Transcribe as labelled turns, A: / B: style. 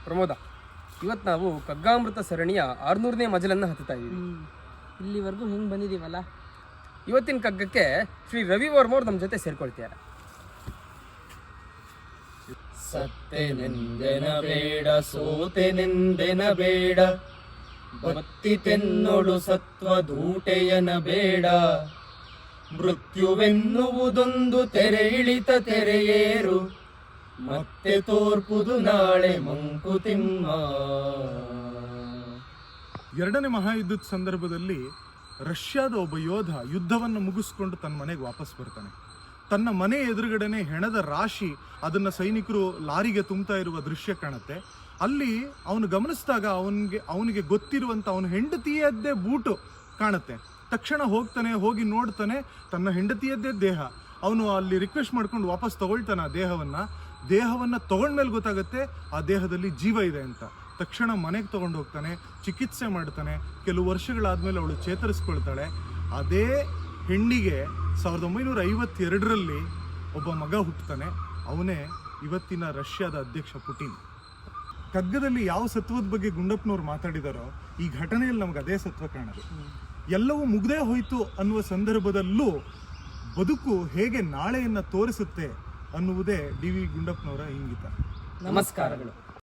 A: ಪ್ರಮೋದ, ಇವತ್ತು ನಾವು ಕಗ್ಗಾಮೃತ ಸರಣಿಯ 600ನೇ ಮಜಲನ್ನು ಹತ್ತುತ್ತಾ ಇದ್ದೀವಿ.
B: ಇಲ್ಲಿವರೆಗೂ ಹಿಂಗೆ ಬಂದಿದ್ದೀವಲ್ಲ.
A: ಇವತ್ತಿನ ಕಗ್ಗಕ್ಕೆ ಶ್ರೀ ರವಿ ವರ್ಮ ಅವರು ನಮ್ಮ ಜೊತೆ ಸೇರ್ಕೊಳ್ತಾರೆ.
C: ಸತ್ತೆನೆಂದೆನ ಬೇಡ, ಸೋತೆನೆಂದೆನ ಬೇಡ, ಬತ್ತಿತೆನ್ನೊಳು ಸತ್ವದೂಟೆಯನ ಬೇಡ. ಮೃತ್ಯುವೆನ್ನುವುದೊಂದು ತೆರೆ ಇಳಿತ ತೆರೆಯೇರು, ಮತ್ತೆ ತೋರ್ಪುದು ನಾಳೆ ಮಂಕುತಿಮ್ಮ.
D: ಎರಡನೇ ಮಹಾಯುದ್ಧದ ಸಂದರ್ಭದಲ್ಲಿ ರಷ್ಯಾದ ಒಬ್ಬ ಯೋಧ ಯುದ್ಧವನ್ನು ಮುಗಿಸ್ಕೊಂಡು ತನ್ನ ಮನೆಗೆ ವಾಪಸ್ ಬರ್ತಾನೆ. ತನ್ನ ಮನೆ ಎದುರುಗಡೆನೆ ಹೆಣದ ರಾಶಿ, ಅದನ್ನು ಸೈನಿಕರು ಲಾರಿಗೆ ತುಂಬ್ತಾ ಇರುವ ದೃಶ್ಯ ಕಾಣುತ್ತೆ. ಅಲ್ಲಿ ಅವನು ಗಮನಿಸಿದಾಗ ಅವನಿಗೆ ಗೊತ್ತಿರುವಂಥ ಅವನ ಹೆಂಡತಿಯದ್ದೇ ಬೂಟು ಕಾಣುತ್ತೆ. ತಕ್ಷಣ ಹೋಗಿ ನೋಡ್ತಾನೆ, ತನ್ನ ಹೆಂಡತಿಯದ್ದೇ ದೇಹ. ಅವನು ಅಲ್ಲಿ ರಿಕ್ವೆಸ್ಟ್ ಮಾಡ್ಕೊಂಡು ವಾಪಸ್ ತಗೊಳ್ತಾನೆ ಆ ದೇಹವನ್ನು ತಗೊಂಡ್ಮೇಲೆ ಗೊತ್ತಾಗುತ್ತೆ ಆ ದೇಹದಲ್ಲಿ ಜೀವ ಇದೆ ಅಂತ. ತಕ್ಷಣ ಮನೆಗೆ ತಗೊಂಡು ಹೋಗ್ತಾನೆ, ಚಿಕಿತ್ಸೆ ಮಾಡ್ತಾನೆ. ಕೆಲವು ವರ್ಷಗಳಾದಮೇಲೆ ಅವಳು ಚೇತರಿಸ್ಕೊಳ್ತಾಳೆ. ಅದೇ ಹೆಣ್ಣಿಗೆ 1952ರಲ್ಲಿ ಒಬ್ಬ ಮಗ ಹುಟ್ಟುತ್ತಾನೆ. ಅವನೇ ಇವತ್ತಿನ ರಷ್ಯಾದ ಅಧ್ಯಕ್ಷ ಪುಟಿನ್. ಕಗ್ಗದಲ್ಲಿ ಯಾವ ಸತ್ವದ ಬಗ್ಗೆ ಗುಂಡಪ್ಪನವ್ರು ಮಾತಾಡಿದಾರೋ ಈ ಘಟನೆಯಲ್ಲಿ ನಮ್ಗೆ ಅದೇ ಸತ್ವ ಕಾಣೋದು. ಎಲ್ಲವೂ ಮುಗ್ದೇ ಹೋಯಿತು ಅನ್ನುವ ಸಂದರ್ಭದಲ್ಲೂ ಬದುಕು ಹೇಗೆ ನಾಳೆಯನ್ನು ತೋರಿಸುತ್ತೆ ಅನ್ನುವುದೇ ಡಿ ವಿ ಗುಂಡಪ್ಪನವರ ಇಂಗಿತ.
A: ನಮಸ್ಕಾರಗಳು.